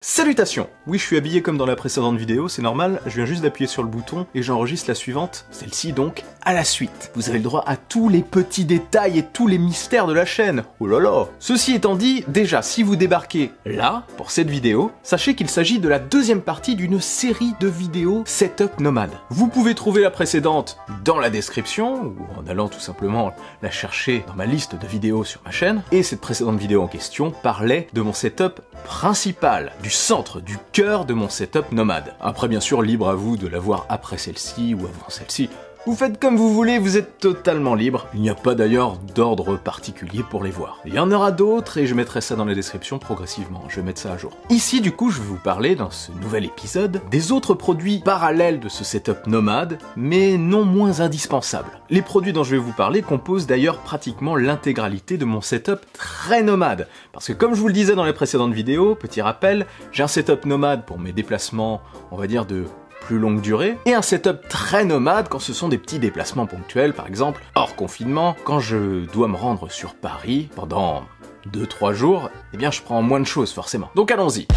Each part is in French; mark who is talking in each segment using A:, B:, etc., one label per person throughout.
A: Salutations! Oui, je suis habillé comme dans la précédente vidéo, c'est normal, je viens juste d'appuyer sur le bouton et j'enregistre la suivante, celle-ci donc, à la suite. Vous avez le droit à tous les petits détails et tous les mystères de la chaîne. Oh là là! Ceci étant dit, déjà, si vous débarquez là, pour cette vidéo, sachez qu'il s'agit de la deuxième partie d'une série de vidéos Setup Nomade. Vous pouvez trouver la précédente dans la description, ou en allant tout simplement la chercher dans ma liste de vidéos sur ma chaîne, et cette précédente vidéo en question parlait de mon setup principal, du centre, du cœur de mon setup nomade. Après bien sûr, libre à vous de la voir après celle-ci ou avant celle-ci. Vous faites comme vous voulez, vous êtes totalement libre. Il n'y a pas d'ailleurs d'ordre particulier pour les voir. Il y en aura d'autres et je mettrai ça dans la description progressivement, je vais mettre ça à jour. Ici du coup, je vais vous parler dans ce nouvel épisode des autres produits parallèles de ce setup nomade, mais non moins indispensables. Les produits dont je vais vous parler composent d'ailleurs pratiquement l'intégralité de mon setup très nomade. Parce que comme je vous le disais dans les précédentes vidéos, petit rappel, j'ai un setup nomade pour mes déplacements, on va dire de plus longue durée, et un setup très nomade quand ce sont des petits déplacements ponctuels, par exemple, hors confinement, quand je dois me rendre sur Paris pendant 2-3 jours, eh bien je prends moins de choses forcément. Donc allons-y.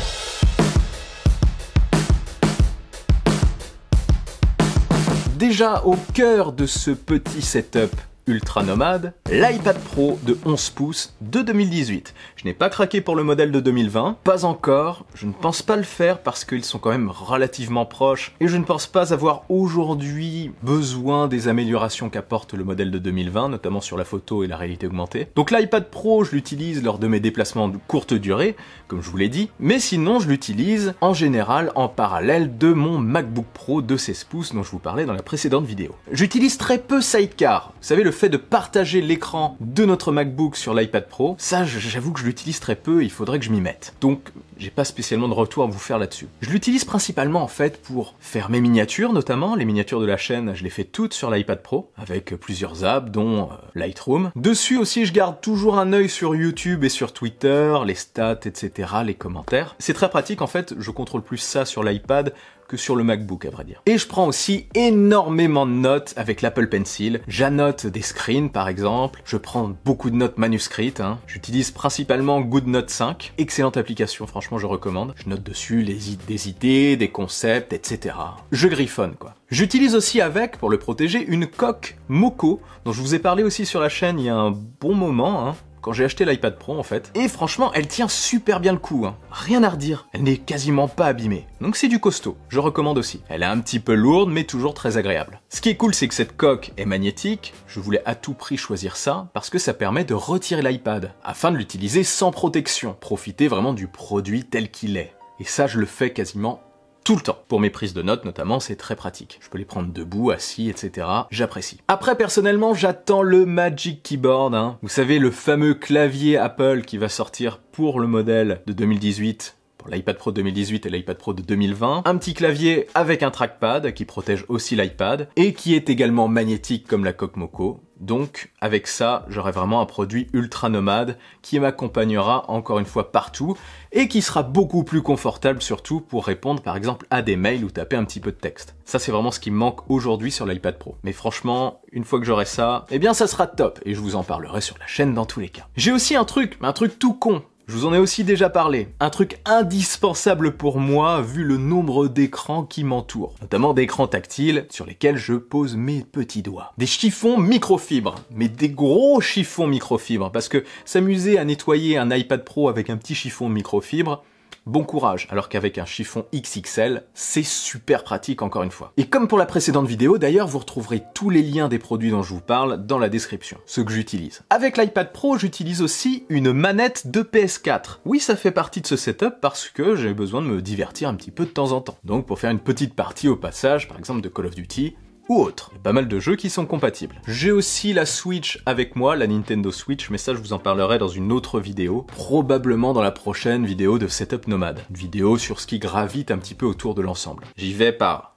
A: Déjà au cœur de ce petit setup ultra nomade, l'iPad Pro de 11 pouces de 2018. Je n'ai pas craqué pour le modèle de 2020, pas encore, je ne pense pas le faire parce qu'ils sont quand même relativement proches et je ne pense pas avoir aujourd'hui besoin des améliorations qu'apporte le modèle de 2020, notamment sur la photo et la réalité augmentée. Donc l'iPad Pro, je l'utilise lors de mes déplacements de courte durée, comme je vous l'ai dit, mais sinon je l'utilise en général en parallèle de mon MacBook Pro de 16 pouces dont je vous parlais dans la précédente vidéo. J'utilise très peu Sidecar, vous savez, le fait de partager l'écran de notre MacBook sur l'iPad Pro, ça j'avoue que je l'utilise très peu, il faudrait que je m'y mette. Donc j'ai pas spécialement de retour à vous faire là-dessus. Je l'utilise principalement en fait pour faire mes miniatures notamment, les miniatures de la chaîne je les fais toutes sur l'iPad Pro, avec plusieurs apps dont Lightroom. Dessus aussi je garde toujours un œil sur YouTube et sur Twitter, les stats, etc., les commentaires. C'est très pratique en fait, je contrôle plus ça sur l'iPad que sur le MacBook à vrai dire. Et je prends aussi énormément de notes avec l'Apple Pencil. J'annote des screens par exemple, je prends beaucoup de notes manuscrites, J'utilise principalement GoodNote 5, excellente application, franchement je recommande. Je note dessus des idées, des concepts, etc. Je griffonne quoi. J'utilise aussi avec, pour le protéger, une coque Moco, dont je vous ai parlé aussi sur la chaîne il y a un bon moment, quand j'ai acheté l'iPad Pro en fait. Et franchement, elle tient super bien le coup, Rien à redire. Elle n'est quasiment pas abîmée. Donc c'est du costaud. Je recommande aussi. Elle est un petit peu lourde, mais toujours très agréable. Ce qui est cool, c'est que cette coque est magnétique. Je voulais à tout prix choisir ça, parce que ça permet de retirer l'iPad, afin de l'utiliser sans protection. Profiter vraiment du produit tel qu'il est. Et ça, je le fais quasiment tout le temps. Pour mes prises de notes notamment, c'est très pratique. Je peux les prendre debout, assis, etc. J'apprécie. Après, personnellement, j'attends le Magic Keyboard, Vous savez, le fameux clavier Apple qui va sortir pour le modèle de 2018, pour l'iPad Pro 2018 et l'iPad Pro de 2020. Un petit clavier avec un trackpad qui protège aussi l'iPad et qui est également magnétique comme la coque Moco. Donc, avec ça, j'aurai vraiment un produit ultra nomade qui m'accompagnera encore une fois partout et qui sera beaucoup plus confortable surtout pour répondre par exemple à des mails ou taper un petit peu de texte. Ça, c'est vraiment ce qui me manque aujourd'hui sur l'iPad Pro. Mais franchement, une fois que j'aurai ça, eh bien ça sera top et je vous en parlerai sur la chaîne dans tous les cas. J'ai aussi un truc tout con. Je vous en ai aussi déjà parlé. Un truc indispensable pour moi vu le nombre d'écrans qui m'entourent. Notamment d'écrans tactiles sur lesquels je pose mes petits doigts. Des chiffons microfibres. Mais des gros chiffons microfibres. Parce que s'amuser à nettoyer un iPad Pro avec un petit chiffon microfibre, bon courage, alors qu'avec un chiffon XXL, c'est super pratique encore une fois. Et comme pour la précédente vidéo, d'ailleurs, vous retrouverez tous les liens des produits dont je vous parle dans la description, ceux que j'utilise. Avec l'iPad Pro, j'utilise aussi une manette de PS4. Oui, ça fait partie de ce setup parce que j'ai besoin de me divertir un petit peu de temps en temps. Donc pour faire une petite partie au passage, par exemple de Call of Duty, ou autre. Il y a pas mal de jeux qui sont compatibles. J'ai aussi la Switch avec moi, la Nintendo Switch, mais ça je vous en parlerai dans une autre vidéo, probablement dans la prochaine vidéo de Setup Nomade. Une vidéo sur ce qui gravite un petit peu autour de l'ensemble. J'y vais par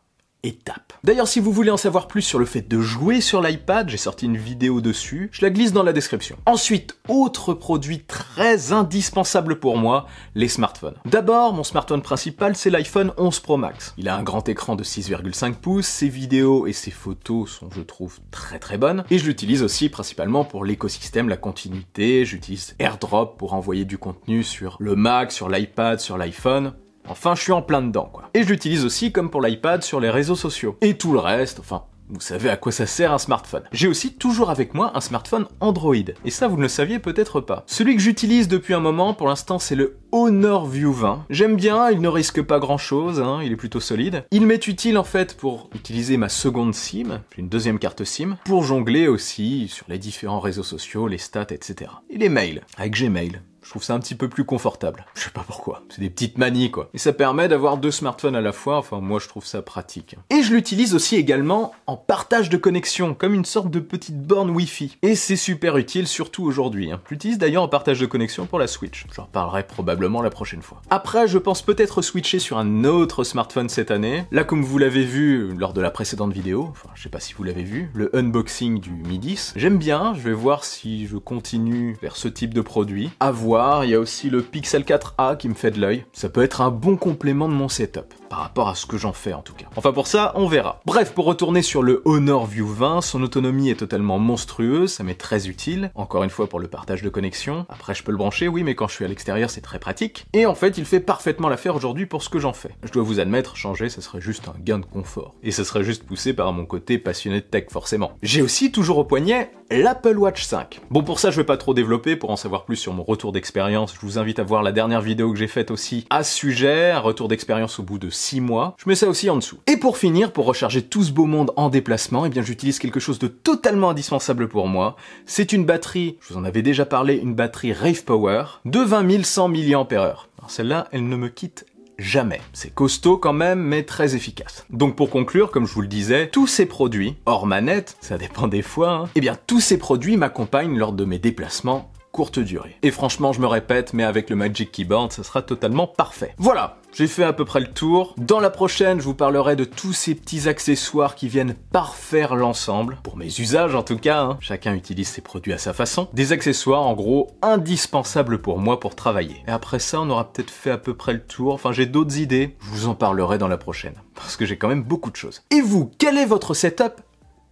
A: étapes. D'ailleurs, si vous voulez en savoir plus sur le fait de jouer sur l'iPad, j'ai sorti une vidéo dessus, je la glisse dans la description. Ensuite, autre produit très indispensable pour moi, les smartphones. D'abord, mon smartphone principal, c'est l'iPhone 11 Pro Max. Il a un grand écran de 6,5 pouces, ses vidéos et ses photos sont, je trouve, très bonnes, et je l'utilise aussi principalement pour l'écosystème, la continuité, j'utilise AirDrop pour envoyer du contenu sur le Mac, sur l'iPad, sur l'iPhone. Enfin, je suis en plein dedans, quoi. Et je l'utilise aussi comme pour l'iPad sur les réseaux sociaux. Et tout le reste, enfin... Vous savez à quoi ça sert un smartphone. J'ai aussi toujours avec moi un smartphone Android. Et ça, vous ne le saviez peut-être pas. Celui que j'utilise depuis un moment, pour l'instant, c'est le Honor View 20. J'aime bien, il ne risque pas grand-chose, hein, il est plutôt solide. Il m'est utile en fait pour utiliser ma seconde SIM, j'ai une deuxième carte SIM, pour jongler aussi sur les différents réseaux sociaux, les stats, etc. Et les mails, avec Gmail. Je trouve ça un petit peu plus confortable. Je sais pas pourquoi. C'est des petites manies, quoi. Et ça permet d'avoir 2 smartphones à la fois. Enfin, moi, je trouve ça pratique. Et je l'utilise aussi également en partage de connexion, comme une sorte de petite borne Wi-Fi. Et c'est super utile, surtout aujourd'hui. Hein. Je l'utilise d'ailleurs en partage de connexion pour la Switch. J'en reparlerai probablement la prochaine fois. Après, je pense peut-être switcher sur un autre smartphone cette année. Là, comme vous l'avez vu lors de la précédente vidéo, enfin, je sais pas si vous l'avez vu, le unboxing du Mi 10. J'aime bien, je vais voir si je continue vers ce type de produit. À voir. Il y a aussi le Pixel 4a qui me fait de l'œil. Ça peut être un bon complément de mon setup, par rapport à ce que j'en fais en tout cas. Enfin pour ça, on verra. Bref, pour retourner sur le Honor View 20, son autonomie est totalement monstrueuse, ça m'est très utile, encore une fois pour le partage de connexion. Après je peux le brancher, oui, mais quand je suis à l'extérieur c'est très pratique. Et en fait, il fait parfaitement l'affaire aujourd'hui pour ce que j'en fais. Je dois vous admettre, changer, ça serait juste un gain de confort. Et ça serait juste poussé par mon côté passionné de tech forcément. J'ai aussi toujours au poignet l'Apple Watch 5. Bon pour ça, je vais pas trop développer, pour en savoir plus sur mon retour d'expérience, je vous invite à voir la dernière vidéo que j'ai faite aussi à ce sujet, un retour d'expérience au bout de 6 mois. Je mets ça aussi en dessous. Et pour finir, pour recharger tout ce beau monde en déplacement, eh bien j'utilise quelque chose de totalement indispensable pour moi. C'est une batterie, je vous en avais déjà parlé, une batterie Rave Power de 20 100 mAh. Alors celle-là, elle ne me quitte jamais. C'est costaud quand même, mais très efficace. Donc pour conclure, comme je vous le disais, tous ces produits, hors manette, ça dépend des fois, hein, eh bien tous ces produits m'accompagnent lors de mes déplacements courte durée. Et franchement, je me répète, mais avec le Magic Keyboard, ça sera totalement parfait. Voilà, j'ai fait à peu près le tour. Dans la prochaine, je vous parlerai de tous ces petits accessoires qui viennent parfaire l'ensemble, pour mes usages en tout cas, hein. Chacun utilise ses produits à sa façon. Des accessoires, en gros, indispensables pour moi pour travailler. Et après ça, on aura peut-être fait à peu près le tour. Enfin, j'ai d'autres idées, je vous en parlerai dans la prochaine, parce que j'ai quand même beaucoup de choses. Et vous, quel est votre setup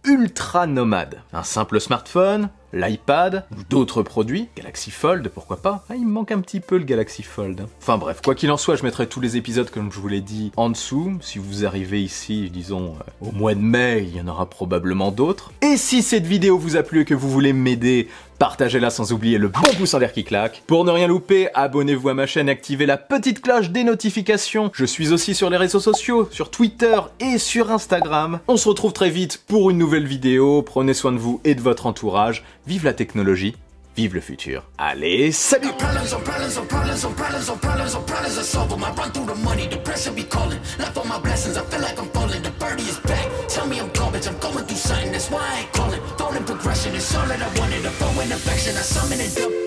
A: ultra nomade? Un simple smartphone, l'iPad, ou d'autres produits, Galaxy Fold, pourquoi pas. Ah, il me manque un petit peu le Galaxy Fold. Enfin bref, quoi qu'il en soit, je mettrai tous les épisodes, comme je vous l'ai dit, en dessous. Si vous arrivez ici, disons, au mois de mai, il y en aura probablement d'autres. Et si cette vidéo vous a plu et que vous voulez m'aider, partagez-la sans oublier le bon pouce en l'air qui claque. Pour ne rien louper, abonnez-vous à ma chaîne et activez la petite cloche des notifications. Je suis aussi sur les réseaux sociaux, sur Twitter et sur Instagram. On se retrouve très vite pour une nouvelle vidéo. Prenez soin de vous et de votre entourage. Vive la technologie, vive le futur. Allez, salut! Progression is all that I wanted, a flow and affection, I summon it up.